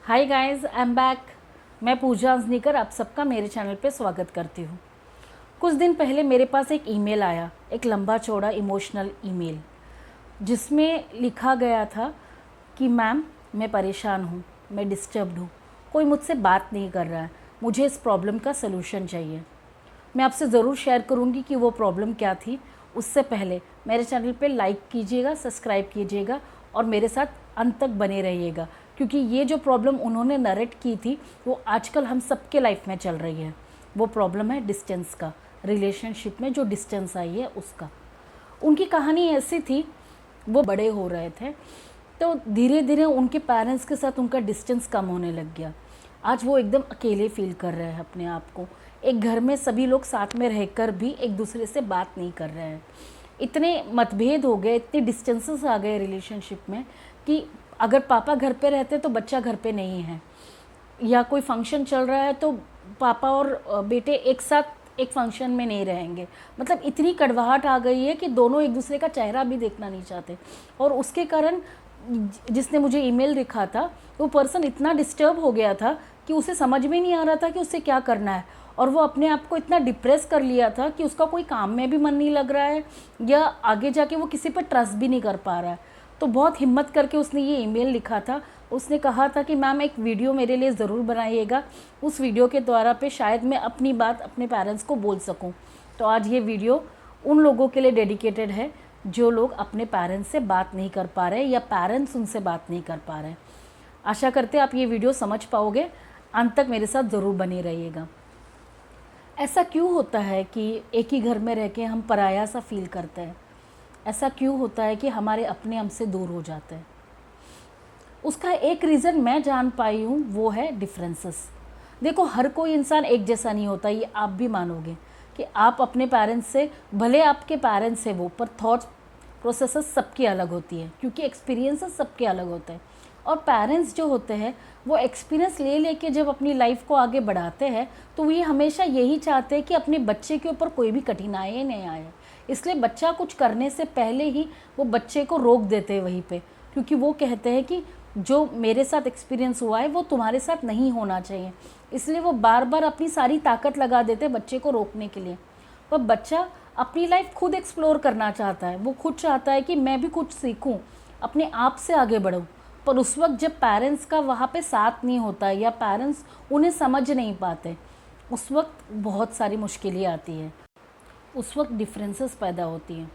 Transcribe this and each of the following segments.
Hi guys, I am back. मैं पूजा अंजनीकर आप सबका मेरे चैनल पे स्वागत करती हूँ। कुछ दिन पहले मेरे पास एक ईमेल आया, एक लंबा चौड़ा इमोशनल ईमेल, जिसमें लिखा गया था कि मैम मैं परेशान हूँ, मैं डिस्टर्ब्ड हूँ, कोई मुझसे बात नहीं कर रहा है, मुझे इस प्रॉब्लम का सलूशन चाहिए। मैं आपसे ज़रूर शेयर करूँगी कि वो प्रॉब्लम क्या थी। उससे पहले मेरे चैनल पे लाइक कीजिएगा, सब्सक्राइब कीजिएगा और मेरे साथ अंत तक बने रहिएगा, क्योंकि ये जो प्रॉब्लम उन्होंने नरेट की थी वो आजकल हम सबके लाइफ में चल रही है। वो प्रॉब्लम है डिस्टेंस का, रिलेशनशिप में जो डिस्टेंस आई है उसका। उनकी कहानी ऐसी थी, वो बड़े हो रहे थे तो धीरे धीरे उनके पेरेंट्स के साथ उनका डिस्टेंस कम होने लग गया। आज वो एकदम अकेले फील कर रहे हैं अपने आप को। एक घर में सभी लोग साथ में रहकर भी एक दूसरे से बात नहीं कर रहे हैं। इतने मतभेद हो गए, इतने डिस्टेंसेस आ गए रिलेशनशिप में कि अगर पापा घर पे रहते तो बच्चा घर पे नहीं है, या कोई फंक्शन चल रहा है तो पापा और बेटे एक साथ एक फंक्शन में नहीं रहेंगे। मतलब इतनी कड़वाहट आ गई है कि दोनों एक दूसरे का चेहरा भी देखना नहीं चाहते। और उसके कारण जिसने मुझे ईमेल लिखा था वो पर्सन इतना डिस्टर्ब हो गया था कि उसे समझ में नहीं आ रहा था कि उसे क्या करना है। और वो अपने आप को इतना डिप्रेस कर लिया था कि उसका कोई काम में भी मन नहीं लग रहा है, या आगे जाके वो किसी पर ट्रस्ट भी नहीं कर पा रहा है। तो बहुत हिम्मत करके उसने ये ईमेल लिखा था। उसने कहा था कि मैम एक वीडियो मेरे लिए ज़रूर बनाइएगा, उस वीडियो के द्वारा पे शायद मैं अपनी बात अपने पेरेंट्स को बोल सकूं। तो आज ये वीडियो उन लोगों के लिए डेडिकेटेड है जो लोग अपने पेरेंट्स से बात नहीं कर पा रहे या पेरेंट्स उनसे बात नहीं कर पा रहे। आशा करते आप ये वीडियो समझ पाओगे, अंत तक मेरे साथ ज़रूर बने रहिएगा। ऐसा क्यों होता है कि एक ही घर में रह के हम पराया सा फील करते हैं? ऐसा क्यों होता है कि हमारे अपने हमसे दूर हो जाते हैं? उसका एक रीज़न मैं जान पाई हूँ, वो है डिफरेंसेस। देखो, हर कोई इंसान एक जैसा नहीं होता, ये आप भी मानोगे कि आप अपने पेरेंट्स से, भले आपके पेरेंट्स है वो, पर थॉट प्रोसेसेस सबकी अलग होती है, क्योंकि एक्सपीरियंसेस सबके अलग होते हैं। और पेरेंट्स जो होते हैं वो एक्सपीरियंस ले लेके जब अपनी लाइफ को आगे बढ़ाते हैं तो वो ये हमेशा यही चाहते हैं कि अपने बच्चे के ऊपर कोई भी कठिनाई नहीं आए। इसलिए बच्चा कुछ करने से पहले ही वो बच्चे को रोक देते हैं वहीं पे, क्योंकि वो कहते हैं कि जो मेरे साथ एक्सपीरियंस हुआ है वो तुम्हारे साथ नहीं होना चाहिए। इसलिए वो बार बार अपनी सारी ताकत लगा देते हैं बच्चे को रोकने के लिए। पर बच्चा अपनी लाइफ खुद एक्सप्लोर करना चाहता है, वो खुद चाहता है कि मैं भी कुछ सीखूं, अपने आप से आगे बढ़ूं। पर उस वक्त जब पेरेंट्स का वहाँ पे साथ नहीं होता या पेरेंट्स उन्हें समझ नहीं पाते, उस वक्त बहुत सारी मुश्किलें आती हैं। उस वक्त डिफरेंसेस पैदा होती हैं,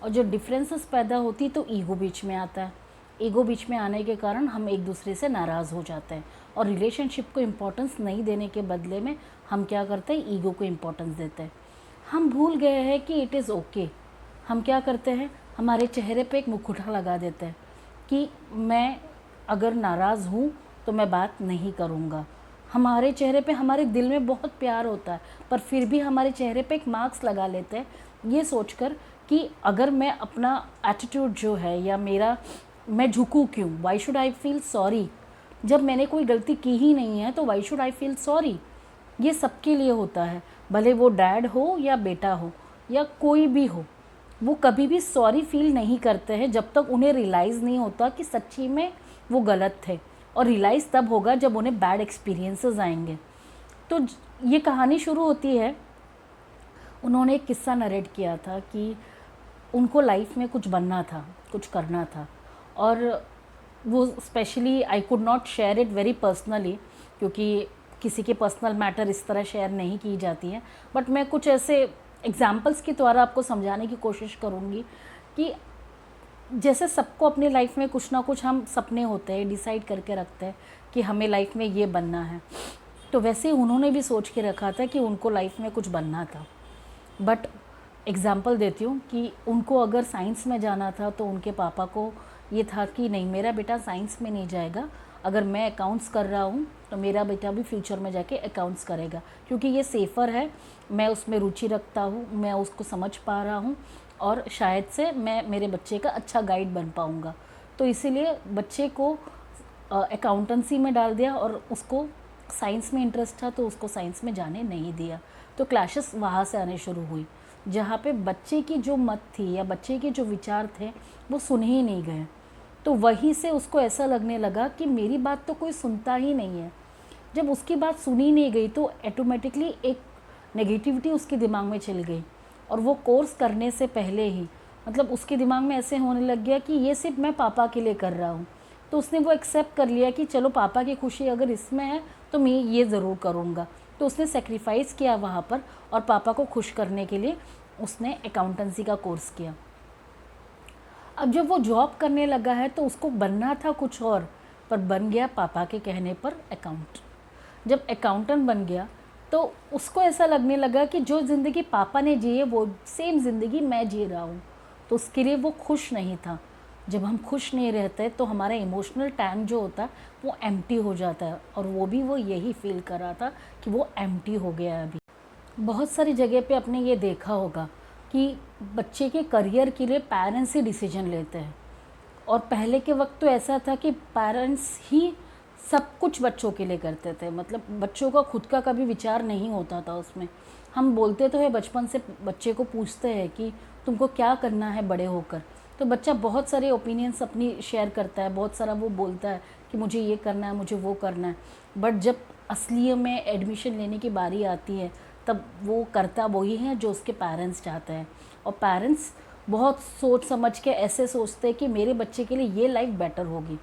और जो डिफरेंसेस पैदा होती तो ईगो बीच में आता है। ईगो बीच में आने के कारण हम एक दूसरे से नाराज़ हो जाते हैं, और रिलेशनशिप को इम्पोर्टेंस नहीं देने के बदले में हम क्या करते हैं, ईगो को इम्पोर्टेंस देते हैं। हम भूल गए हैं कि इट इज़ ओके। हम क्या करते हैं, हमारे चेहरे पे एक मुखौटा लगा देते हैं कि मैं अगर नाराज़ हूँ तो मैं बात नहीं करूँगा। हमारे चेहरे पे, हमारे दिल में बहुत प्यार होता है, पर फिर भी हमारे चेहरे पे एक मार्क्स लगा लेते हैं ये सोचकर कि अगर मैं अपना एटीट्यूड जो है या मैं झुकूँ क्यों, why should I feel sorry. जब मैंने कोई गलती की ही नहीं है तो why should I feel sorry. ये सबके लिए होता है, भले वो डैड हो या बेटा हो या कोई भी हो। वो कभी भी सॉरी फील नहीं करते हैं जब तक उन्हें रियलाइज़ नहीं होता कि सच्ची में वो गलत थे। और रियलाइज़ तब होगा जब उन्हें बैड एक्सपीरियंसेस आएंगे। तो ये कहानी शुरू होती है, उन्होंने एक किस्सा नरेट किया था कि उनको लाइफ में कुछ बनना था, कुछ करना था। और वो specially I could not share it very personally, क्योंकि किसी के पर्सनल मैटर इस तरह शेयर नहीं की जाती है। बट मैं कुछ ऐसे एग्जाम्पल्स के द्वारा आपको समझाने की कोशिश करूँगी कि जैसे सबको अपनी लाइफ में कुछ ना कुछ हम सपने होते हैं, डिसाइड करके रखते हैं कि हमें लाइफ में ये बनना है, तो वैसे ही उन्होंने भी सोच के रखा था कि उनको लाइफ में कुछ बनना था। बट एग्ज़ाम्पल देती हूँ कि उनको अगर साइंस में जाना था तो उनके पापा को ये था कि नहीं, मेरा बेटा साइंस में नहीं जाएगा, अगर मैं अकाउंट्स कर रहा हूँ तो मेरा बेटा भी फ्यूचर में जाके अकाउंट्स करेगा, क्योंकि ये सेफ़र है, मैं उसमें रुचि रखता हूँ, मैं उसको समझ पा रहा हूँ और शायद से मैं मेरे बच्चे का अच्छा गाइड बन पाऊँगा। तो इसीलिए बच्चे को अकाउंटेंसी में डाल दिया, और उसको साइंस में इंटरेस्ट था तो उसको साइंस में जाने नहीं दिया। तो क्लैशेस वहाँ से आने शुरू हुई, जहाँ पे बच्चे की जो मत थी या बच्चे के जो विचार थे वो सुने ही नहीं गए। तो वहीं से उसको ऐसा लगने लगा कि मेरी बात तो कोई सुनता ही नहीं है। जब उसकी बात सुनी नहीं गई तो ऑटोमेटिकली एक नेगेटिविटी उसके दिमाग में चली गई, और वो कोर्स करने से पहले ही मतलब उसके दिमाग में ऐसे होने लग गया कि ये सिर्फ मैं पापा के लिए कर रहा हूँ। तो उसने वो एक्सेप्ट कर लिया कि चलो पापा की खुशी अगर इसमें है तो मैं ये ज़रूर करूँगा। तो उसने सेक्रीफाइस किया वहाँ पर, और पापा को खुश करने के लिए उसने अकाउंटेंसी का कोर्स किया। अब जब वो जॉब करने लगा है तो उसको बनना था कुछ और, पर बन गया पापा के कहने पर अकाउंट। जब अकाउंटेंट बन गया तो उसको ऐसा लगने लगा कि जो ज़िंदगी पापा ने जी है वो सेम ज़िंदगी मैं जी रहा हूँ। तो उसके लिए वो खुश नहीं था। जब हम खुश नहीं रहते तो हमारा इमोशनल टैंक जो होता है वो एम्प्टी हो जाता है, और वो यही फील कर रहा था कि वो एम्प्टी हो गया है अभी। बहुत सारी जगह पे आपने ये देखा होगा कि बच्चे के करियर के लिए पेरेंट्स ही डिसीजन लेते हैं, और पहले के वक्त तो ऐसा था कि पेरेंट्स ही सब कुछ बच्चों के लिए करते थे। मतलब बच्चों का खुद का कभी विचार नहीं होता था उसमें। हम बोलते तो है बचपन से, बच्चे को पूछते हैं कि तुमको क्या करना है बड़े होकर, तो बच्चा बहुत सारे ओपिनियंस अपनी शेयर करता है, बहुत सारा वो बोलता है कि मुझे ये करना है, मुझे वो करना है। बट जब असली में एडमिशन लेने की बारी आती है तब वो करता वही है जो उसके पेरेंट्स चाहते हैं, और पेरेंट्स बहुत सोच समझ के ऐसे सोचते हैं कि मेरे बच्चे के लिए ये लाइफ बेटर होगी।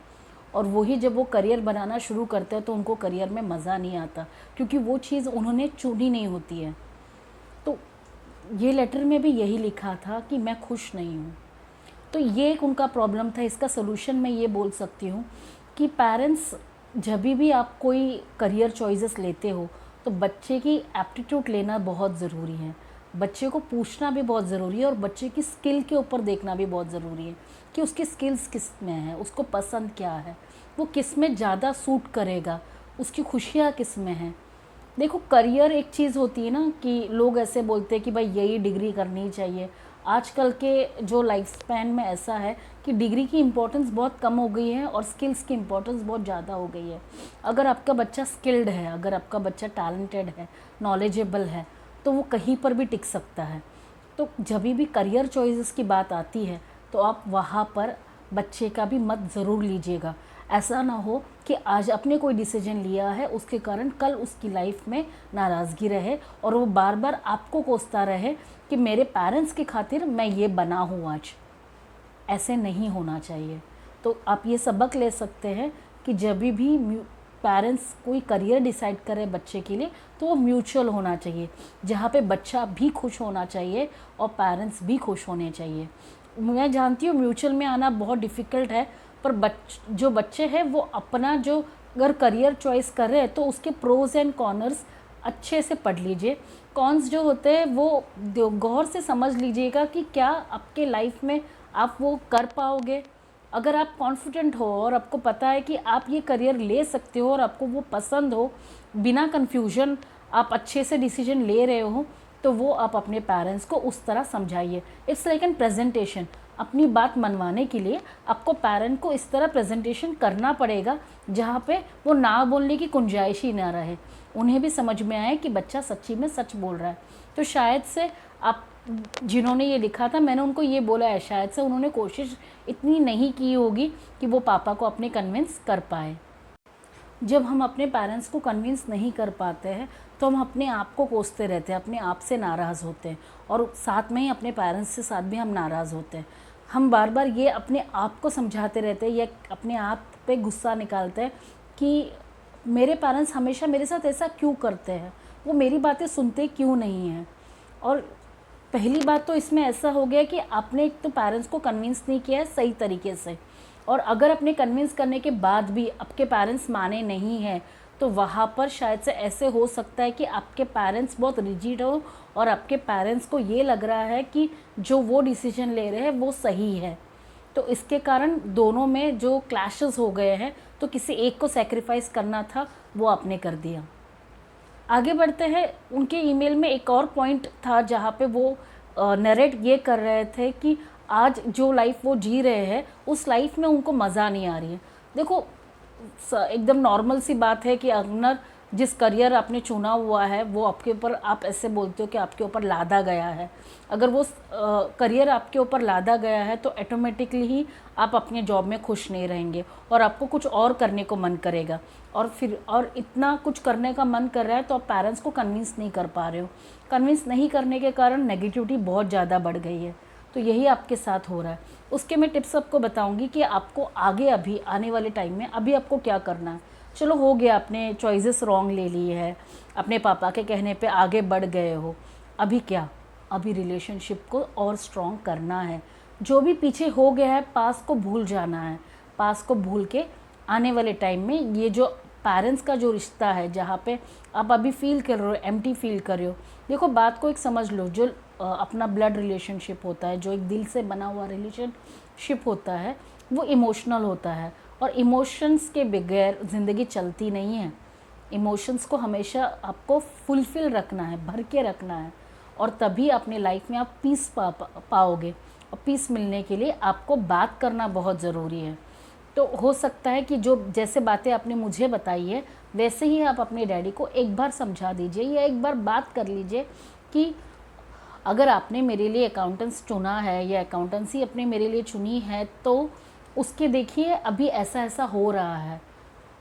और वही जब वो करियर बनाना शुरू करते हैं तो उनको करियर में मज़ा नहीं आता, क्योंकि वो चीज़ उन्होंने चुनी नहीं होती है। तो ये लेटर में भी यही लिखा था कि मैं खुश नहीं हूँ। तो ये एक उनका प्रॉब्लम था। इसका सलूशन मैं ये बोल सकती हूँ कि पेरेंट्स जब भी आप कोई करियर चॉइसेस लेते हो तो बच्चे की एप्टीट्यूड लेना बहुत ज़रूरी है, बच्चे को पूछना भी बहुत ज़रूरी है, और बच्चे की स्किल के ऊपर देखना भी बहुत ज़रूरी है कि उसकी स्किल्स किस में है, उसको पसंद क्या है, वो किस में ज़्यादा सूट करेगा, उसकी खुशियाँ किस में हैं। देखो करियर एक चीज़ होती है ना कि लोग ऐसे बोलते हैं कि भाई यही डिग्री करनी चाहिए। आजकल के जो लाइफ स्पैन में ऐसा है कि डिग्री की इम्पोर्टेंस बहुत कम हो गई है और स्किल्स की इम्पोर्टेंस बहुत ज़्यादा हो गई है। अगर आपका बच्चा स्किल्ड है, अगर आपका बच्चा टैलेंटेड है, नॉलेजेबल है, तो वो कहीं पर भी टिक सकता है। तो जब भी करियर चॉइसेस की बात आती है तो आप वहाँ पर बच्चे का भी मत ज़रूर लीजिएगा। ऐसा ना हो कि आज आपने कोई डिसीजन लिया है उसके कारण कल उसकी लाइफ में नाराज़गी रहे और वो बार बार आपको कोसता रहे कि मेरे पेरेंट्स की खातिर मैं ये बना हूँ आज। ऐसे नहीं होना चाहिए। तो आप ये सबक ले सकते हैं कि जब भी पेरेंट्स कोई करियर डिसाइड करे बच्चे के लिए तो वो म्यूचुअल होना चाहिए, जहाँ पे बच्चा भी खुश होना चाहिए और पेरेंट्स भी खुश होने चाहिए। मैं जानती हूँ म्यूचुअल में आना बहुत डिफ़िकल्ट है, पर जो बच्चे हैं वो अपना जो अगर करियर चॉइस कर रहे हैं तो उसके प्रोज़ एंड कॉर्नर्स अच्छे से पढ़ लीजिए। कॉन्स जो होते हैं वो गौर से समझ लीजिएगा कि क्या आपके लाइफ में आप वो कर पाओगे। अगर आप कॉन्फिडेंट हो और आपको पता है कि आप ये करियर ले सकते हो और आपको वो पसंद हो, बिना कन्फ्यूजन आप अच्छे से डिसीजन ले रहे हो, तो वो आप अपने पेरेंट्स को उस तरह समझाइए। It's like an presentation. अपनी बात मनवाने के लिए आपको पेरेंट को इस तरह प्रेजेंटेशन करना पड़ेगा जहाँ पे वो ना बोलने की गुंजाइश ही ना रहे, उन्हें भी समझ में आए कि बच्चा सच्ची में सच बोल रहा है। तो शायद से आप जिन्होंने ये लिखा था, मैंने उनको ये बोला है, शायद से उन्होंने कोशिश इतनी नहीं की होगी कि वो पापा को अपने कन्विंस कर पाए। जब हम अपने पेरेंट्स को कन्विंस नहीं कर पाते हैं तो हम अपने आप को कोसते रहते हैं, अपने आप से नाराज़ होते हैं, और साथ में ही अपने पेरेंट्स से साथ भी हम नाराज़ होते हैं। हम बार बार ये अपने आप को समझाते रहते हैं या अपने आप पे गुस्सा निकालते हैं कि मेरे पेरेंट्स हमेशा मेरे साथ ऐसा क्यों करते हैं, वो मेरी बातें सुनते क्यों नहीं हैं। और पहली बात तो इसमें ऐसा हो गया कि आपने एक तो पेरेंट्स को कन्विंस नहीं किया है सही तरीके से, और अगर अपने कन्विंस करने के बाद भी आपके पेरेंट्स माने नहीं हैं तो वहाँ पर शायद से ऐसे हो सकता है कि आपके पेरेंट्स बहुत रिजिड हो और आपके पेरेंट्स को ये लग रहा है कि जो वो डिसीजन ले रहे हैं वो सही है। तो इसके कारण दोनों में जो क्लैशेस हो गए हैं, तो किसी एक को सैक्रिफाइस करना था वो आपने कर दिया। आगे बढ़ते हैं। उनके ईमेल में एक और पॉइंट था जहाँ पे वो नरेट ये कर रहे थे कि आज जो लाइफ वो जी रहे हैं उस लाइफ में उनको मज़ा नहीं आ रही है। देखो एकदम नॉर्मल सी बात है कि अगर जिस करियर आपने चुना हुआ है वो आपके ऊपर, आप ऐसे बोलते हो कि आपके ऊपर लादा गया है, अगर वो करियर आपके ऊपर लादा गया है तो ऑटोमेटिकली ही आप अपने जॉब में खुश नहीं रहेंगे और आपको कुछ और करने को मन करेगा, और इतना कुछ करने का मन कर रहा है तो आप पेरेंट्स को कन्विंस नहीं कर पा रहे हो। कन्विंस नहीं करने के कारण नेगेटिविटी बहुत ज़्यादा बढ़ गई है। तो यही आपके साथ हो रहा है। उसके मैं टिप्स आपको बताऊंगी कि आपको आगे अभी आने वाले टाइम में अभी आपको क्या करना है। चलो हो गया, आपने चॉइसेस रॉन्ग ले ली है, अपने पापा के कहने पे आगे बढ़ गए हो, अभी क्या, अभी रिलेशनशिप को और स्ट्रॉन्ग करना है। जो भी पीछे हो गया है पास को भूल जाना है। पास को भूल के आने वाले टाइम में ये जो पेरेंट्स का जो रिश्ता है, जहाँ पे आप अभी फील कर रहे हो, एम्प्टी फील कर रहे हो, देखो बात को एक समझ लो, जो अपना ब्लड रिलेशनशिप होता है, जो एक दिल से बना हुआ रिलेशनशिप होता है, वो इमोशनल होता है और इमोशंस के बगैर ज़िंदगी चलती नहीं है। इमोशंस को हमेशा आपको फुलफिल रखना है, भर के रखना है, और तभी अपने लाइफ में आप पीस पाओगे। और पीस मिलने के लिए आपको बात करना बहुत ज़रूरी है। तो हो सकता है कि जो जैसे बातें आपने मुझे बताई है वैसे ही आप अपने डैडी को एक बार समझा दीजिए या एक बार बात कर लीजिए कि अगर आपने मेरे लिए अकाउंटेंट्स चुना है या अकाउंटेंसी अपने मेरे लिए चुनी है तो उसके देखिए अभी ऐसा ऐसा हो रहा है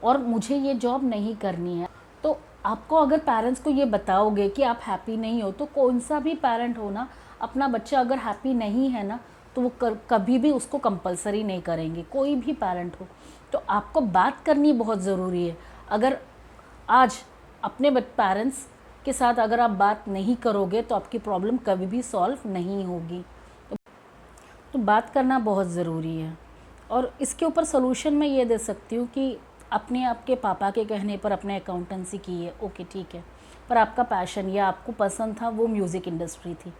और मुझे ये जॉब नहीं करनी है। तो आपको अगर पेरेंट्स को ये बताओगे कि आप हैप्पी नहीं हो, तो कौन सा भी पेरेंट हो ना, अपना बच्चा अगर हैप्पी नहीं है ना तो वो कभी भी उसको कंपलसरी नहीं करेंगे, कोई भी पेरेंट हो। तो आपको बात करनी बहुत ज़रूरी है। अगर आज अपने पेरेंट्स के साथ अगर आप बात नहीं करोगे तो आपकी प्रॉब्लम कभी भी सॉल्व नहीं होगी। तो बात करना बहुत ज़रूरी है। और इसके ऊपर सोल्यूशन मैं ये दे सकती हूँ कि अपने आपके पापा के कहने पर अपने अकाउंटेंसी की है, ओके ठीक है, पर आपका पैशन या आपको पसंद था वो म्यूज़िक इंडस्ट्री थी,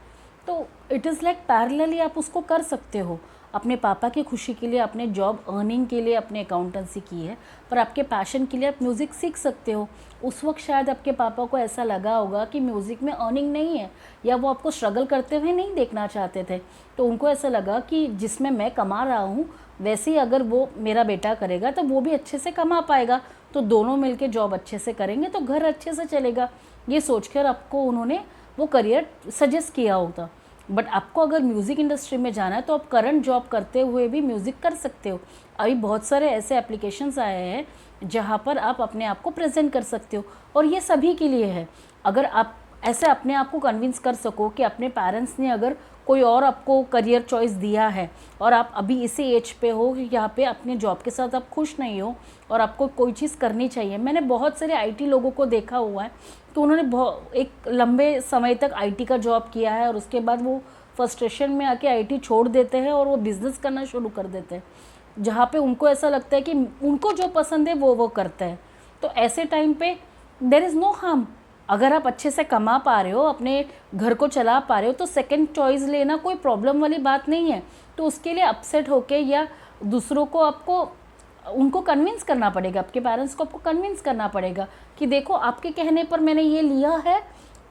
तो इट इज़ लाइक पैरेलली आप उसको कर सकते हो। अपने पापा की खुशी के लिए, अपने जॉब अर्निंग के लिए अपने अकाउंटेंसी की है, पर आपके पैशन के लिए आप म्यूज़िक सीख सकते हो। उस वक्त शायद आपके पापा को ऐसा लगा होगा कि म्यूज़िक में अर्निंग नहीं है, या वो आपको स्ट्रगल करते हुए नहीं देखना चाहते थे, तो उनको ऐसा लगा कि जिसमें मैं कमा रहा हूँ वैसे ही अगर वो मेरा बेटा करेगा तो वो भी अच्छे से कमा पाएगा, तो दोनों मिलके जॉब अच्छे से करेंगे तो घर अच्छे से चलेगा। ये सोचकर आपको उन्होंने वो करियर सजेस्ट किया होता। बट आपको अगर म्यूज़िक इंडस्ट्री में जाना है तो आप करंट जॉब करते हुए भी म्यूज़िक कर सकते हो। अभी बहुत सारे ऐसे एप्लीकेशंस आए हैं जहाँ पर आप अपने आप को प्रेजेंट कर सकते हो, और ये सभी के लिए है। अगर आप ऐसे अपने आप को कन्विंस कर सको कि अपने पेरेंट्स ने अगर कोई और आपको करियर चॉइस दिया है और आप अभी इसी एज पे हो कि यहाँ पे अपने जॉब के साथ आप खुश नहीं हो और आपको कोई चीज़ करनी चाहिए। मैंने बहुत सारे आईटी लोगों को देखा हुआ है, तो उन्होंने एक लंबे समय तक आईटी का जॉब किया है और उसके बाद वो फ्रस्ट्रेशन में आके आईटी छोड़ देते हैं और वो बिज़नेस करना शुरू कर देते हैं, जहाँ पे उनको ऐसा लगता है कि उनको जो पसंद है वो करते हैं। तो ऐसे टाइम पे देयर इज़ नो हार्म। अगर आप अच्छे से कमा पा रहे हो, अपने घर को चला पा रहे हो, तो सेकंड चॉइस लेना कोई प्रॉब्लम वाली बात नहीं है। तो उसके लिए अपसेट होके या दूसरों को आपको उनको कन्विंस करना पड़ेगा, आपके पेरेंट्स को आपको कन्विंस करना पड़ेगा कि देखो आपके कहने पर मैंने ये लिया है,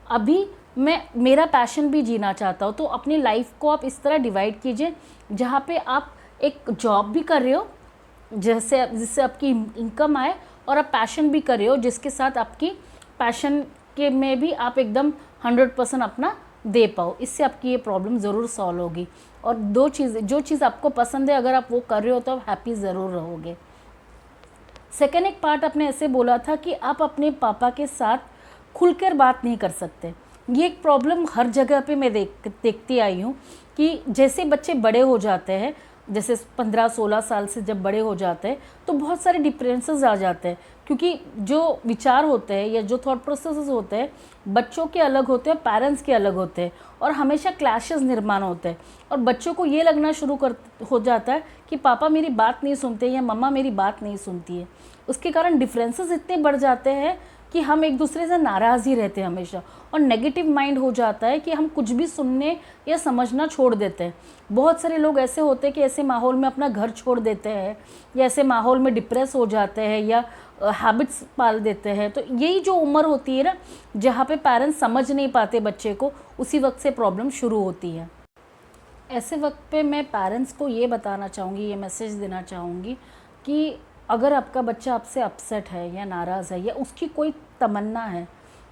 अभी मैं मेरा पैशन भी जीना चाहता हूँ। तो अपनी लाइफ को आप इस तरह डिवाइड कीजिए जहाँ पे आप एक जॉब भी कर रहे हो जिससे आपकी इनकम आए, और आप पैशन भी कर रहे हो जिसके साथ आपकी पैशन के में भी आप एकदम 100% अपना दे पाओ। इससे आपकी ये प्रॉब्लम ज़रूर सॉल्व होगी। और जो चीज़ आपको पसंद है अगर आप वो कर रहे हो तो आप हैप्पी ज़रूर रहोगे। सेकेंड एक पार्ट आपने ऐसे बोला था कि आप अपने पापा के साथ खुलकर बात नहीं कर सकते। ये एक प्रॉब्लम हर जगह पे मैं देखती आई हूँ कि जैसे बच्चे बड़े हो जाते हैं, जैसे 15-16 साल से जब बड़े हो जाते हैं तो बहुत सारे डिफरेंसेस आ जाते हैं, क्योंकि जो विचार होते हैं या जो थॉट प्रोसेसेस होते हैं बच्चों के अलग होते हैं, पेरेंट्स के अलग होते हैं, और हमेशा क्लैशेस निर्माण होते हैं। और बच्चों को ये लगना शुरू हो जाता है कि पापा मेरी बात नहीं सुनते या मम्मा मेरी बात नहीं सुनती है। उसके कारण डिफरेंसेस इतने बढ़ जाते हैं कि हम एक दूसरे से नाराज़ ही रहते हैं हमेशा, और नेगेटिव माइंड हो जाता है कि हम कुछ भी सुनने या समझना छोड़ देते हैं। बहुत सारे लोग ऐसे होते हैं कि ऐसे माहौल में अपना घर छोड़ देते हैं या ऐसे माहौल में डिप्रेस हो जाते हैं या हैबिट्स पाल देते हैं। तो यही जो उम्र होती है ना जहाँ पे पेरेंट्स समझ नहीं पाते बच्चे को, उसी वक्त से प्रॉब्लम शुरू होती है। ऐसे वक्त पे मैं पेरेंट्स को ये बताना चाहूँगी, ये मैसेज देना चाहूँगी कि अगर आपका बच्चा आपसे अपसेट है या नाराज़ है या उसकी कोई तमन्ना है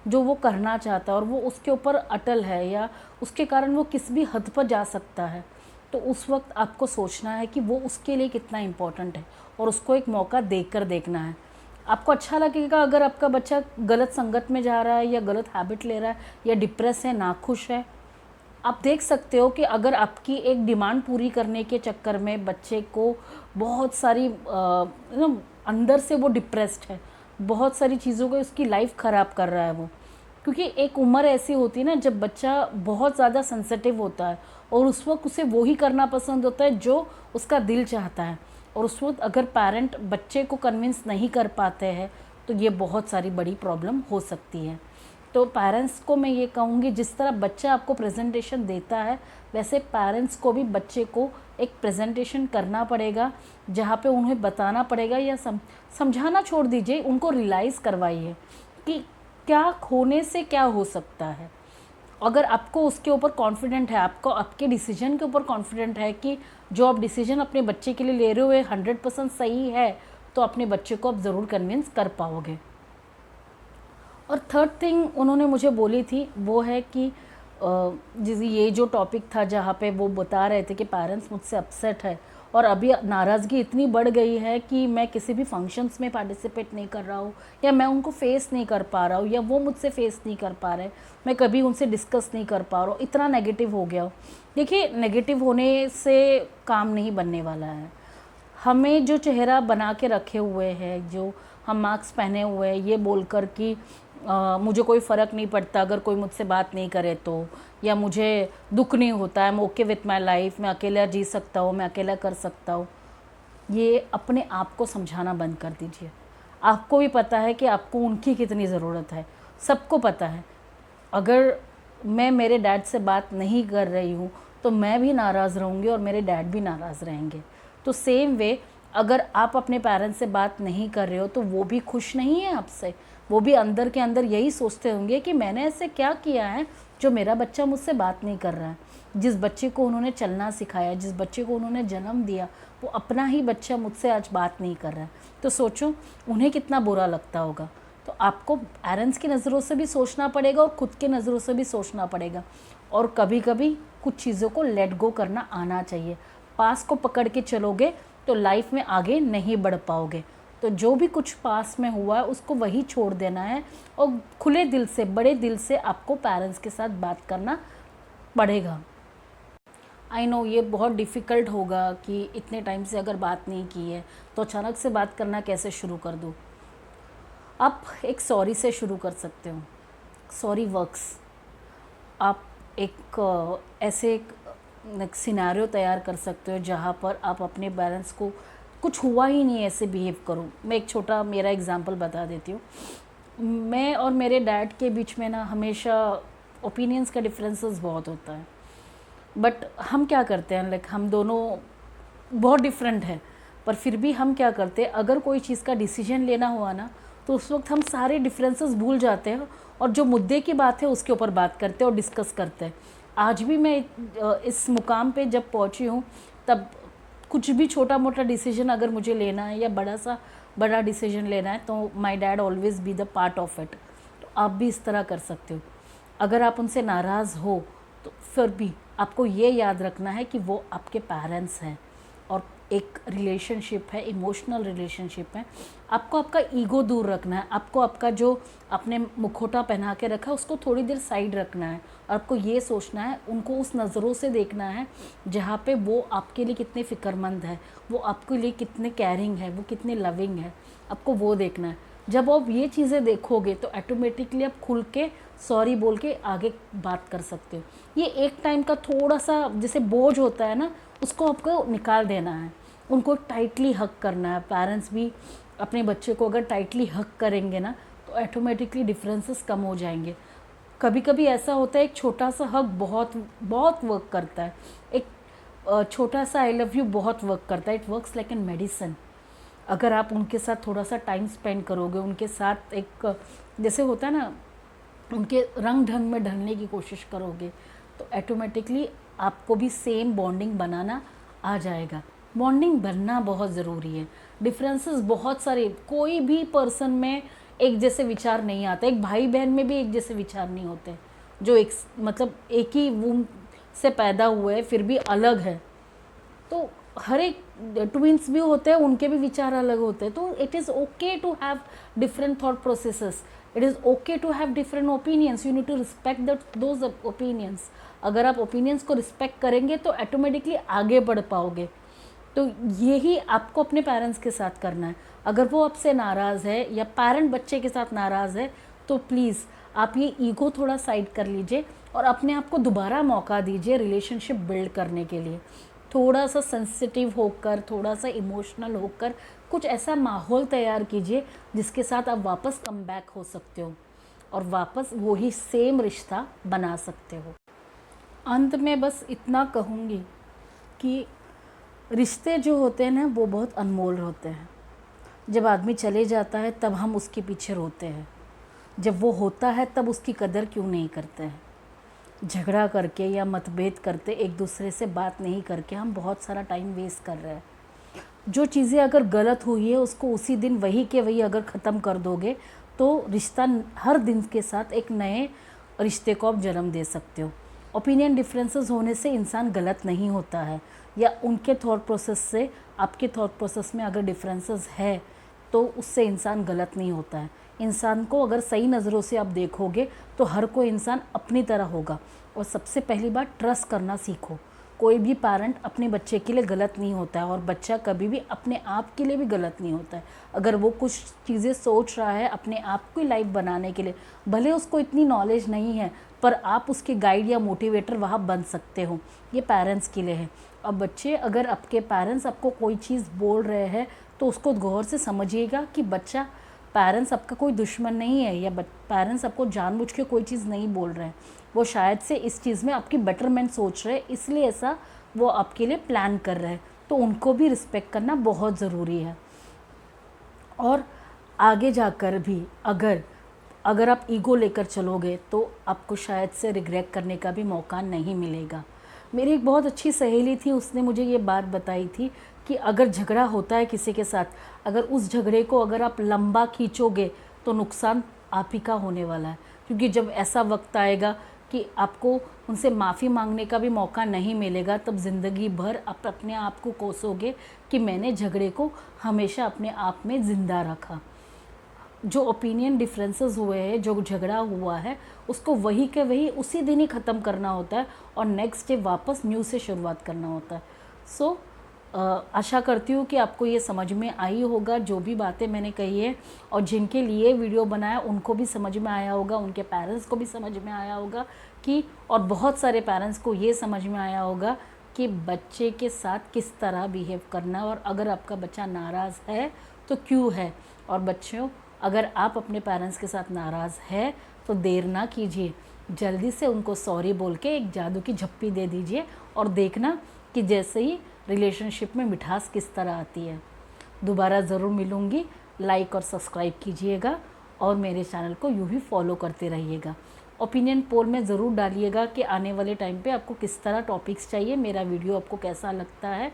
जो वो करना चाहता है और वो उसके ऊपर अटल है या उसके कारण वो किस भी हद पर जा सकता है, तो उस वक्त आपको सोचना है कि वो उसके लिए कितना इम्पोर्टेंट है और उसको एक मौका देकर देखना है। आपको अच्छा लगेगा अगर आपका बच्चा गलत संगत में जा रहा है या गलत हैबिट ले रहा है या डिप्रेस है, नाखुश है। आप देख सकते हो कि अगर आपकी एक डिमांड पूरी करने के चक्कर में बच्चे को बहुत सारी अंदर से वो डिप्रेस्ड है, बहुत सारी चीज़ों को उसकी लाइफ ख़राब कर रहा है वो, क्योंकि एक उम्र ऐसी होती है ना जब बच्चा बहुत ज़्यादा सेंसिटिव होता है और उस वक्त उसे वो ही करना पसंद होता है जो उसका दिल चाहता है। और उस वक्त अगर पेरेंट बच्चे को कन्विंस नहीं कर पाते हैं तो ये बहुत सारी बड़ी प्रॉब्लम हो सकती है। तो पेरेंट्स को मैं ये कहूँगी, जिस तरह बच्चा आपको प्रेजेंटेशन देता है वैसे पेरेंट्स को भी बच्चे को एक प्रेजेंटेशन करना पड़ेगा, जहाँ पे उन्हें बताना पड़ेगा या समझाना छोड़ दीजिए, उनको रियलाइज़ करवाइए कि क्या होने से क्या हो सकता है। अगर आपको उसके ऊपर कॉन्फिडेंट है, आपको आपके डिसीजन के ऊपर कॉन्फिडेंट है कि जो आप डिसीजन अपने बच्चे के लिए ले रहे हो 100% सही है, तो अपने बच्चे को आप ज़रूर कन्विंस कर पाओगे। और थर्ड थिंग उन्होंने मुझे बोली थी वो है कि जैसे ये जो टॉपिक था जहाँ पे वो बता रहे थे कि पेरेंट्स मुझसे अपसेट है और अभी नाराज़गी इतनी बढ़ गई है कि मैं किसी भी फंक्शंस में पार्टिसिपेट नहीं कर रहा हूँ या मैं उनको फेस नहीं कर पा रहा हूँ या वो मुझसे फेस नहीं कर पा रहे, मैं कभी उनसे डिस्कस नहीं कर पा रहा हूँ, इतना नेगेटिव हो गया हो। देखिए, नेगेटिव होने से काम नहीं बनने वाला है। हमें जो चेहरा बना के रखे हुए हैं, जो हम मास्क पहने हुए हैं ये बोलकर कि मुझे कोई फ़र्क नहीं पड़ता अगर कोई मुझसे बात नहीं करे तो, या मुझे दुख नहीं होता है, मैं ओके विथ माई लाइफ, मैं अकेला जी सकता हूँ, मैं अकेला कर सकता हूँ, ये अपने आप को समझाना बंद कर दीजिए। आपको भी पता है कि आपको उनकी कितनी ज़रूरत है, सबको पता है। अगर मैं मेरे डैड से बात नहीं कर रही हूँ तो मैं भी नाराज़ रहूँगी और मेरे डैड भी नाराज़ रहेंगे। तो सेम वे अगर आप अपने पेरेंट्स से बात नहीं कर रहे हो तो वो भी खुश नहीं है आपसे, वो भी अंदर के अंदर यही सोचते होंगे कि मैंने ऐसे क्या किया है जो मेरा बच्चा मुझसे बात नहीं कर रहा है। जिस बच्चे को उन्होंने चलना सिखाया, जिस बच्चे को उन्होंने जन्म दिया, वो अपना ही बच्चा मुझसे आज बात नहीं कर रहा है, तो सोचो उन्हें कितना बुरा लगता होगा। तो आपको पेरेंट्स की नज़रों से भी सोचना पड़ेगा और ख़ुद के नज़रों से भी सोचना पड़ेगा। और कभी कभी कुछ चीज़ों को लेट गो करना आना चाहिए। पास को पकड़ के चलोगे तो लाइफ में आगे नहीं बढ़ पाओगे। तो जो भी कुछ पास में हुआ है उसको वही छोड़ देना है और खुले दिल से, बड़े दिल से आपको पेरेंट्स के साथ बात करना पड़ेगा। आई नो ये बहुत डिफ़िकल्ट होगा कि इतने टाइम से अगर बात नहीं की है तो अचानक से बात करना कैसे शुरू कर दूँ। आप एक सॉरी से शुरू कर सकते हो, सॉरी वर्क्स। आप एक ऐसे एक सिनेरियो तैयार कर सकते हो जहाँ पर आप अपने पेरेंट्स को कुछ हुआ ही नहीं ऐसे बिहेव करो। मैं एक छोटा मेरा एग्जांपल बता देती हूँ। मैं और मेरे डैड के बीच में ना हमेशा ओपिनियंस का डिफरेंसेस बहुत होता है, बट हम क्या करते हैं, लाइक हम दोनों बहुत डिफरेंट है, पर फिर भी हम क्या करते हैं, अगर कोई चीज़ का डिसीजन लेना हुआ ना तो उस वक्त हम सारे डिफरेंसेस भूल जाते हैं और जो मुद्दे की बात है उसके ऊपर बात करते हैं और डिस्कस करते हैं। आज भी मैं इस मुकाम पे जब पहुंची हूँ तब कुछ भी छोटा मोटा डिसीजन अगर मुझे लेना है या बड़ा डिसीजन लेना है तो my dad always be the part of it. तो आप भी इस तरह कर सकते हो। अगर आप उनसे नाराज़ हो तो फिर भी आपको ये याद रखना है कि वो आपके पेरेंट्स हैं और एक रिलेशनशिप है, इमोशनल रिलेशनशिप है। आपको आपका ईगो दूर रखना है, आपको आपका जो आपने मुखौटा पहना के रखा है उसको थोड़ी देर साइड रखना है और आपको ये सोचना है, उनको उस नज़रों से देखना है जहाँ पे वो आपके लिए कितने फ़िक्रमंद है, वो आपके लिए कितने केयरिंग है, वो कितने लविंग है, आपको वो देखना है। जब आप ये चीज़ें देखोगे तो ऑटोमेटिकली आप खुल के सॉरी बोल के आगे बात कर सकते हो। ये एक टाइम का थोड़ा सा जैसे बोझ होता है ना, उसको आपको निकाल देना है, उनको टाइटली हग करना है। पेरेंट्स भी अपने बच्चे को अगर टाइटली हग करेंगे ना तो ऑटोमेटिकली डिफरेंसेस कम हो जाएंगे। कभी कभी ऐसा होता है एक छोटा सा हग बहुत बहुत वर्क करता है, एक छोटा सा आई लव यू बहुत वर्क करता है। It works like an medicine. अगर आप उनके साथ थोड़ा सा टाइम स्पेंड करोगे, उनके साथ एक जैसे होता है ना, उनके रंग ढंग में ढलने की कोशिश करोगे तो ऑटोमेटिकली आपको भी सेम बॉन्डिंग बनाना आ जाएगा। बॉन्डिंग बनना बहुत ज़रूरी है। डिफरेंसेस बहुत सारे, कोई भी पर्सन में एक जैसे विचार नहीं आते, एक भाई बहन में भी एक जैसे विचार नहीं होते, जो एक मतलब एक ही वूम से पैदा हुए फिर भी अलग है। तो हर एक ट्विंस भी होते हैं, उनके भी विचार अलग होते हैं। तो it is okay to have different thought processes, it is okay to have different opinions, you need to respect those opinions. अगर आप ओपिनियंस को रिस्पेक्ट करेंगे तो ऑटोमेटिकली आगे बढ़ पाओगे। तो यही आपको अपने पेरेंट्स के साथ करना है। अगर वो आपसे नाराज़ है या पेरेंट बच्चे के साथ नाराज़ है तो प्लीज़ आप ये ईगो थोड़ा साइड कर लीजिए और अपने आप को दोबारा मौका दीजिए रिलेशनशिप बिल्ड करने के लिए। थोड़ा सा सेंसिटिव होकर, थोड़ा सा इमोशनल होकर कुछ ऐसा माहौल तैयार कीजिए जिसके साथ आप वापस कम बैक हो सकते हो और वापस वही सेम रिश्ता बना सकते हो। अंत में बस इतना कहूँगी कि रिश्ते जो होते हैं ना वो बहुत अनमोल होते हैं। जब आदमी चले जाता है तब हम उसके पीछे रोते हैं, जब वो होता है तब उसकी कदर क्यों नहीं करते हैं। झगड़ा करके या मतभेद करते, एक दूसरे से बात नहीं करके हम बहुत सारा टाइम वेस्ट कर रहे हैं। जो चीज़ें अगर गलत हुई है उसको उसी दिन वही के वही अगर ख़त्म कर दोगे तो रिश्ता हर दिन के साथ एक नए रिश्ते को आप जन्म दे सकते हो। ओपिनियन डिफरेंसेस होने से इंसान गलत नहीं होता है, या उनके थॉट प्रोसेस से आपके थॉट प्रोसेस में अगर डिफरेंसेस है तो उससे इंसान गलत नहीं होता है। इंसान को अगर सही नज़रों से आप देखोगे तो हर कोई इंसान अपनी तरह होगा। और सबसे पहली बात, ट्रस्ट करना सीखो। कोई भी पेरेंट अपने बच्चे के लिए गलत नहीं होता है और बच्चा कभी भी अपने आप के लिए भी गलत नहीं होता है। अगर वो कुछ चीज़ें सोच रहा है अपने आप की लाइफ बनाने के लिए, भले उसको इतनी नॉलेज नहीं है पर आप उसके गाइड या मोटिवेटर वहाँ बन सकते हो। ये पेरेंट्स के लिए है। अब बच्चे, अगर आपके पेरेंट्स आपको कोई चीज़ बोल रहे हैं तो उसको गौर से समझिएगा कि बच्चा, पेरेंट्स आपका कोई दुश्मन नहीं है या पेरेंट्स आपको जानबूझ के कोई चीज़ नहीं बोल रहे हैं। वो शायद से इस चीज़ में आपकी बेटरमेंट सोच रहे हैं, इसलिए ऐसा वो आपके लिए प्लान कर रहे हैं। तो उनको भी रिस्पेक्ट करना बहुत ज़रूरी है। और आगे जाकर भी अगर आप ईगो लेकर चलोगे तो आपको शायद से रिग्रेट करने का भी मौका नहीं मिलेगा। मेरी एक बहुत अच्छी सहेली थी, उसने मुझे ये बात बताई थी कि अगर झगड़ा होता है किसी के साथ, अगर उस झगड़े को अगर आप लंबा खींचोगे तो नुकसान आप ही का होने वाला है। क्योंकि जब ऐसा वक्त आएगा कि आपको उनसे माफ़ी मांगने का भी मौका नहीं मिलेगा, तब ज़िंदगी भर आप अपने आप को कोसोगे कि मैंने झगड़े को हमेशा अपने आप में ज़िंदा रखा। जो ओपिनियन डिफरेंसेस हुए हैं, जो झगड़ा हुआ है, उसको वही के वही उसी दिन ही ख़त्म करना होता है और नेक्स्ट डे वापस न्यू से शुरुआत करना होता है। सो आशा करती हूँ कि आपको ये समझ में आई होगा जो भी बातें मैंने कही है, और जिनके लिए वीडियो बनाया उनको भी समझ में आया होगा, उनके पेरेंट्स को भी समझ में आया होगा कि, और बहुत सारे पेरेंट्स को ये समझ में आया होगा कि बच्चे के साथ किस तरह बिहेव करना, और अगर आपका बच्चा नाराज़ है तो क्यों है। और बच्चों, अगर आप अपने पेरेंट्स के साथ नाराज़ है तो देर ना कीजिए, जल्दी से उनको सॉरी बोल के एक जादू की झप्पी दे दीजिए और देखना कि जैसे ही रिलेशनशिप में मिठास किस तरह आती है। दोबारा ज़रूर मिलूँगी। लाइक और सब्सक्राइब कीजिएगा और मेरे चैनल को यूँ ही फॉलो करते रहिएगा। ओपिनियन पोल में ज़रूर डालिएगा कि आने वाले टाइम पे आपको किस तरह टॉपिक्स चाहिए, मेरा वीडियो आपको कैसा लगता है,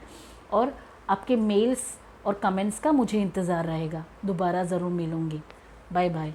और आपके मेल्स और कमेंट्स का मुझे इंतज़ार रहेगा। दोबारा ज़रूर मिलूँगी। Bye bye.